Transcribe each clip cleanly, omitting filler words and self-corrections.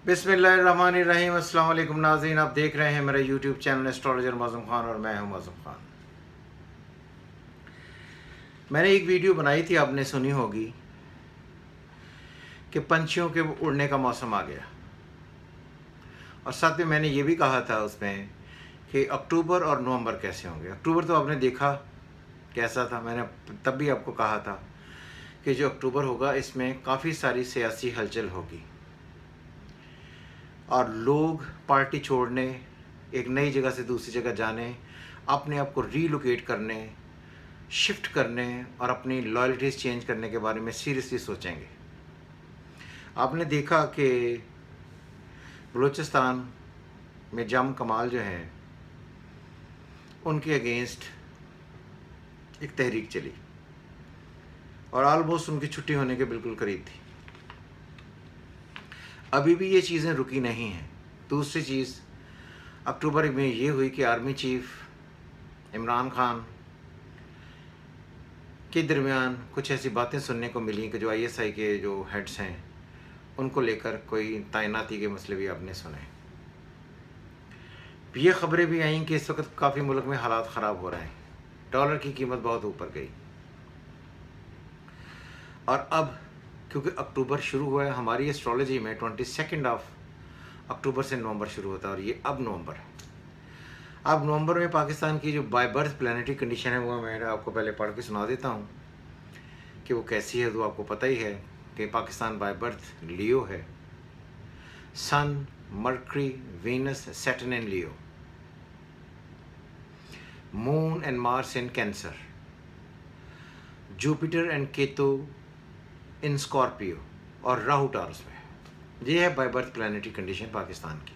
बिस्मिल्लाहिर्रहमानिर्रहीम। अस्सलाम वालेकुम नाज़रीन, आप देख रहे हैं मेरा YouTube channel astrologer Mauzam Khan और मैं हूं मौज़म ख़ान। मैंने एक वीडियो बनाई थी, आपने सुनी होगी, कि पंछियों के उड़ने का मौसम आ गया। और साथ में मैंने ये भी कहा था उसमें कि अक्टूबर और नवंबर कैसे होंगे। अक्टूबर तो आपने देखा कैसा था, मैंने तब भी आपको कहा था कि जो अक्टूबर होगा इसमें काफ़ी सारी सियासी हलचल होगी और लोग पार्टी छोड़ने, एक नई जगह से दूसरी जगह जाने, अपने आप को रीलोकेट करने, शिफ्ट करने और अपनी लॉयल्टीज़ चेंज करने के बारे में सीरियसली सोचेंगे। आपने देखा कि बलूचिस्तान में जम कमाल जो हैं उनके अगेंस्ट एक तहरीक चली और ऑलमोस्ट उनकी छुट्टी होने के बिल्कुल करीब थी। अभी भी ये चीज़ें रुकी नहीं हैं। दूसरी चीज़ अक्टूबर में ये हुई कि आर्मी चीफ इमरान खान के दरमियान कुछ ऐसी बातें सुनने को मिली कि जो ISI के जो हेड्स हैं उनको लेकर कोई तैनाती के मसले भी आपने सुने। ये ख़बरें भी आईं कि इस वक्त काफ़ी मुल्क में हालात ख़राब हो रहे हैं, डॉलर की कीमत बहुत ऊपर गई। और अब क्योंकि अक्टूबर शुरू हुआ है, हमारी एस्ट्रोलॉजी में 22 अक्टूबर से नवंबर शुरू होता है और ये अब नवंबर है। अब नवंबर में पाकिस्तान की जो बाय बर्थ प्लानिटरी कंडीशन है वो मैं आपको पहले पढ़ के सुना देता हूँ कि वो कैसी है। तो आपको पता ही है कि पाकिस्तान बाय बर्थ लियो है। Sun, Mercury, Venus, Saturn in Leo, moon and Mars in cancer, Jupiter and Ketu in Scorpio और राहु टॉरस में। ये है by birth planetary condition Pakistan की।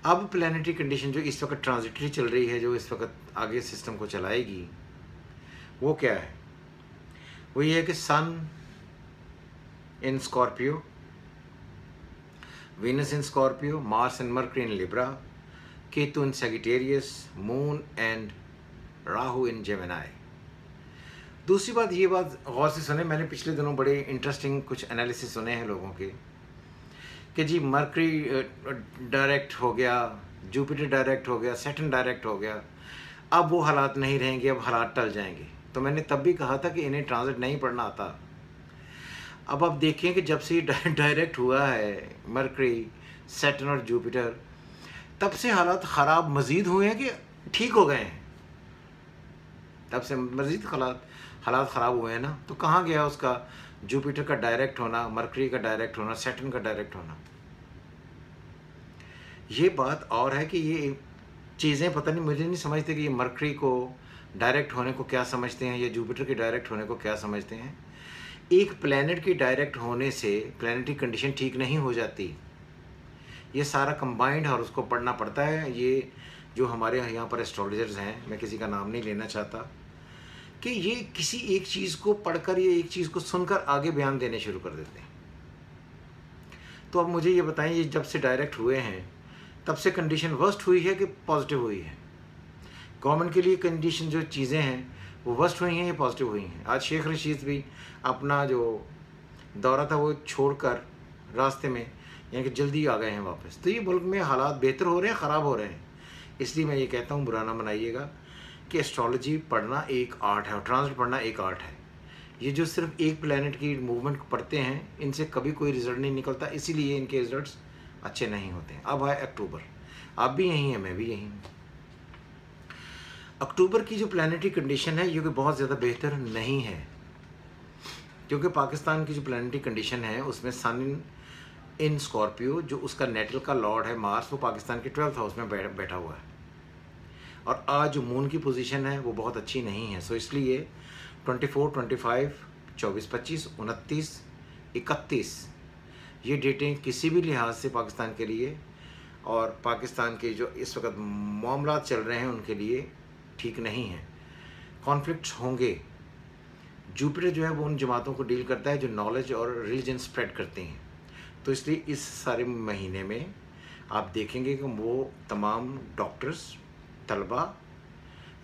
अब प्लानिटरी कंडीशन जो इस वक्त ट्रांजिटरी चल रही है, जो इस वक्त आगे सिस्टम को चलाएगी, वो क्या है? वो ये है कि sun in Scorpio, Venus in Scorpio, Mars and Mercury in Libra, Ketu in Sagittarius, moon and Rahu in Gemini. दूसरी बात, ये बात गौर से सुने, मैंने पिछले दिनों बड़े इंटरेस्टिंग कुछ एनालिसिस सुने हैं लोगों के कि जी मर्करी डायरेक्ट हो गया, जुपिटर डायरेक्ट हो गया, सैटर्न डायरेक्ट हो गया, अब वो हालात नहीं रहेंगे, अब हालात टल जाएंगे। तो मैंने तब भी कहा था कि इन्हें ट्रांजिट नहीं पढ़ना आता। अब आप देखें कि जब से डायरेक्ट हुआ है मर्करी, सैटर्न और जुपिटर, तब से हालात ख़राब मज़ीद हुए हैं कि ठीक हो गए हैं? तब से मज़ीद हालात ख़राब हुए हैं ना। तो कहाँ गया उसका जुपिटर का डायरेक्ट होना, मर्करी का डायरेक्ट होना, सैटर्न का डायरेक्ट होना? ये बात और है कि ये चीज़ें पता नहीं, मुझे नहीं समझते कि ये मर्करी को डायरेक्ट होने को क्या समझते हैं या जुपिटर के डायरेक्ट होने को क्या समझते हैं। एक प्लैनेट के डायरेक्ट होने से प्लैनेटरी कंडीशन ठीक नहीं हो जाती। ये सारा कंबाइंड और उसको पढ़ना पड़ता है। ये जो हमारे यहाँ पर एस्ट्रोलॉजर्स हैं, मैं किसी का नाम नहीं लेना चाहता, कि ये किसी एक चीज़ को पढ़कर या एक चीज़ को सुनकर आगे बयान देने शुरू कर देते हैं। तो अब मुझे ये बताएं, ये जब से डायरेक्ट हुए हैं तब से कंडीशन वर्स्ट हुई है कि पॉजिटिव हुई है? गवर्नमेंट के लिए कंडीशन जो चीज़ें हैं वो वर्स्ट हुई हैं या पॉजिटिव हुई हैं? आज शेख रशीद भी अपना जो दौरा था वो छोड़कर रास्ते में यानी कि जल्दी आ गए हैं वापस। तो ये मुल्क में हालात बेहतर हो रहे हैं, ख़राब हो रहे हैं। इसलिए मैं ये कहता हूँ, बुरा ना मनाइएगा, कि एस्ट्रोलॉजी पढ़ना एक आर्ट है और ट्रांजिट पढ़ना एक आर्ट है। ये जो सिर्फ एक प्लैनेट की मूवमेंट पढ़ते हैं, इनसे कभी कोई रिजल्ट नहीं निकलता, इसीलिए इनके रिजल्ट्स अच्छे नहीं होते हैं। अब है अक्टूबर, आप भी यहीं हैं, मैं भी यहीं हूँ। अक्टूबर की जो प्लैनेटरी कंडीशन है ये कोई बहुत ज़्यादा बेहतर नहीं है, क्योंकि पाकिस्तान की जो प्लैनेटरी कंडीशन है उसमें सन इन स्कॉर्पियो, जो उसका नेटल का लॉर्ड है मार्स, वो पाकिस्तान के 12th हाउस में बैठा हुआ है। और आज जो मून की पोजीशन है वो बहुत अच्छी नहीं है। सो इसलिए 24, 25, 24, 25, 29, 31 ये डेटें किसी भी लिहाज से पाकिस्तान के लिए और पाकिस्तान के जो इस वक्त मामला चल रहे हैं उनके लिए ठीक नहीं हैं। कॉन्फ्लिक्ट्स होंगे। जुपिटर जो है वो उन जमातों को डील करता है जो नॉलेज और रिलीजन स्प्रेड करते हैं। तो इसलिए इस सारे महीने में आप देखेंगे कि वो तमाम डॉक्टर्स, तलबा,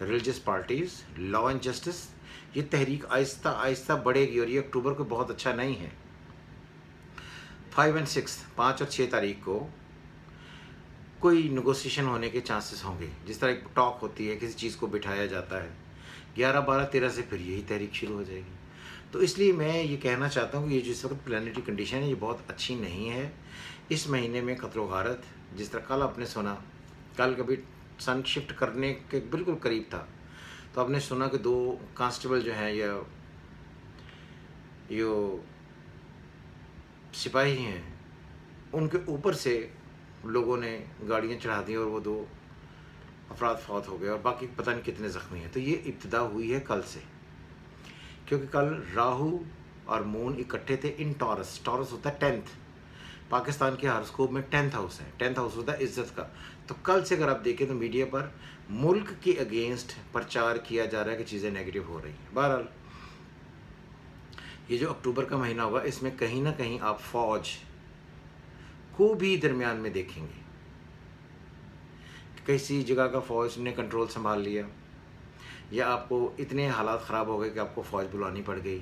religious parties, law and justice, ये तहरीक आहिस्ता आहिस्ता बढ़ेगी और ये अक्टूबर को बहुत अच्छा नहीं है। 5 और 6, 5 और 6 तारीख को कोई नेगोशिएशन होने के चांसेस होंगे। जिस तरह एक टॉक होती है, किसी चीज़ को बिठाया जाता है, 11, 12, 13 से फिर यही तहरीक शुरू हो जाएगी। तो इसलिए मैं ये कहना चाहता हूँ कि ये जिस वक्त प्लानिटरी कंडीशन है ये बहुत अच्छी नहीं है। इस महीने में खतरो गारत, जिस तरह कल आपने सुना, कल कभी सन शिफ्ट करने के बिल्कुल करीब था, तो आपने सुना कि 2 कांस्टेबल जो हैं या यो सिपाही हैं, उनके ऊपर से लोगों ने गाड़ियाँ चढ़ा दी और वो 2 अफराद फौत हो गए और बाकी पता नहीं कितने ज़ख्मी हैं। तो ये इब्तिदा हुई है कल से, क्योंकि कल राहु और मून इकट्ठे थे इन टॉरस। टॉरस होता है 10th, पाकिस्तान के हॉरोस्कोप में 10th हाउस है। 10th हाउस होता है इज्जत का। तो कल से अगर आप देखें तो मीडिया पर मुल्क के अगेंस्ट प्रचार किया जा रहा है कि चीज़ें नेगेटिव हो रही हैं। बहरहाल ये जो अक्टूबर का महीना होगा, इसमें कहीं ना कहीं आप फौज को भी दरमियान में देखेंगे। किसी जगह का फ़ौज ने कंट्रोल संभाल लिया, या आपको इतने हालात ख़राब हो गए कि आपको फ़ौज बुलानी पड़ गई।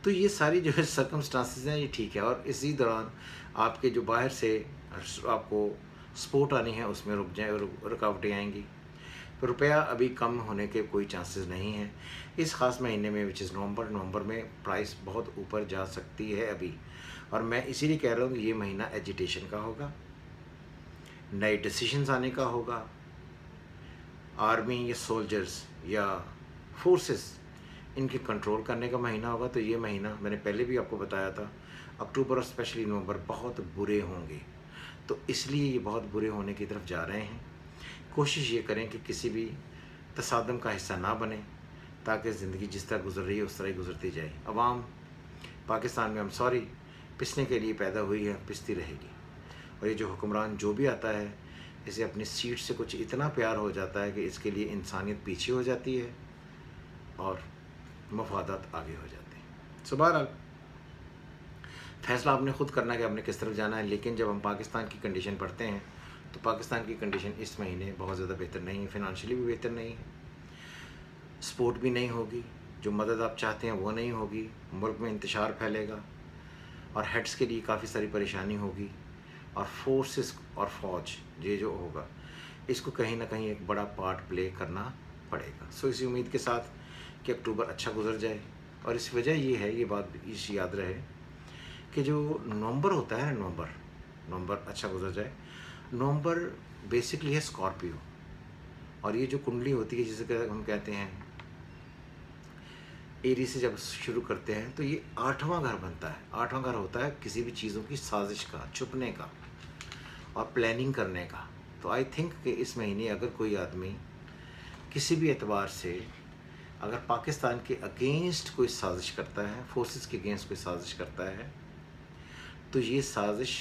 तो ये सारी जो है सर्कमस्टांसेस हैं, ये ठीक है। और इसी दौरान आपके जो बाहर से आपको सपोर्ट आनी है उसमें रुकावटें आएंगी। तो रुपया अभी कम होने के कोई चांसेस नहीं हैं इस ख़ास महीने में, विच इज़ नवंबर में प्राइस बहुत ऊपर जा सकती है अभी। और मैं इसीलिए कह रहा हूँ कि ये महीना एजिटेशन का होगा, नए डिसीजंस आने का होगा। आर्मी या सोल्जर्स या फोर्सेस, इनके कंट्रोल करने का महीना होगा। तो ये महीना मैंने पहले भी आपको बताया था, अक्टूबर और स्पेशली नवंबर बहुत बुरे होंगे। तो इसलिए ये बहुत बुरे होने की तरफ जा रहे हैं। कोशिश ये करें कि किसी भी तसादम का हिस्सा ना बने, ताकि ज़िंदगी जिस तरह गुजर रही है उस तरह ही गुजरती जाए। अवाम पाकिस्तान में, हम सॉरी, पिसने के लिए पैदा हुई है, पिसती रहेगी। और ये जो हुक्मरान जो भी आता है, इसे अपनी सीट से कुछ इतना प्यार हो जाता है कि इसके लिए इंसानियत पीछे हो जाती है और मफादात आगे हो जाते हैं। सो बहरहाल फैसला आपने ख़ुद करना है कि आपने किस तरफ जाना है। लेकिन जब हम पाकिस्तान की कंडीशन पढ़ते हैं तो पाकिस्तान की कंडीशन इस महीने बहुत ज़्यादा बेहतर नहीं है, फिनंशियली भी बेहतर नहीं है, सपोर्ट भी नहीं होगी, जो मदद आप चाहते हैं वो नहीं होगी, मुल्क में इंतशार फैलेगा और हेड्स के लिए काफ़ी सारी परेशानी होगी। और फोर्सेस और फौज ये जो होगा, इसको कहीं ना कहीं एक बड़ा पार्ट प्ले करना पड़ेगा। सो इसी उम्मीद के साथ कि अक्टूबर अच्छा गुजर जाए। और इस वजह ये है, ये बात इस याद रहे कि जो नवंबर होता है ना, नवंबर अच्छा गुजर जाए। नवंबर बेसिकली है स्कॉर्पियो, और ये जो कुंडली होती है जिसे हम कहते हैं एरी से जब शुरू करते हैं तो ये 8वां घर बनता है। 8वां घर होता है किसी भी चीज़ों की साजिश का, छुपने का और प्लानिंग करने का। तो आई थिंक कि इस महीने अगर कोई आदमी किसी भी एतबार से अगर पाकिस्तान के अगेंस्ट कोई साजिश करता है, फोर्सेस के अगेंस्ट कोई साजिश करता है, तो ये साजिश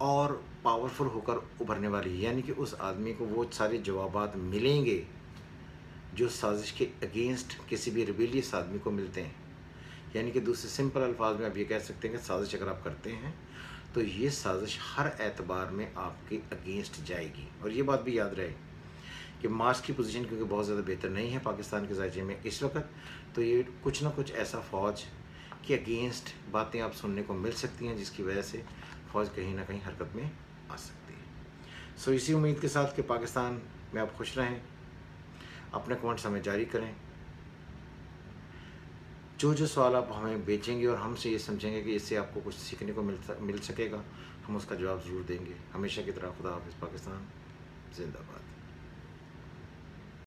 और पावरफुल होकर उभरने वाली है। यानी कि उस आदमी को वो सारे जवाबात मिलेंगे जो साजिश के अगेंस्ट किसी भी रिबेलियस आदमी को मिलते हैं। यानी कि दूसरे सिंपल अल्फाज में आप ये कह सकते हैं कि साजिश अगर आप करते हैं तो ये साजिश हर एतबार में आपके अगेंस्ट जाएगी। और ये बात भी याद रहे कि मार्च की पोजीशन क्योंकि बहुत ज़्यादा बेहतर नहीं है पाकिस्तान के ज़ायचे में इस वक्त, तो ये कुछ ना कुछ ऐसा फ़ौज के अगेंस्ट बातें आप सुनने को मिल सकती हैं जिसकी वजह से फ़ौज कहीं ना कहीं हरकत में आ सकती है। सो इसी उम्मीद के साथ कि पाकिस्तान में आप खुश रहें, अपने कमेंट्स हमें जारी करें। जो सवाल आप हमें बेचेंगे और हमसे ये समझेंगे कि इससे आपको कुछ सीखने को मिल सकेगा, हम उसका जवाब ज़रूर देंगे। हमेशा की तरह खुदा हाफ़िज़। पाकिस्तान जिंदाबाद।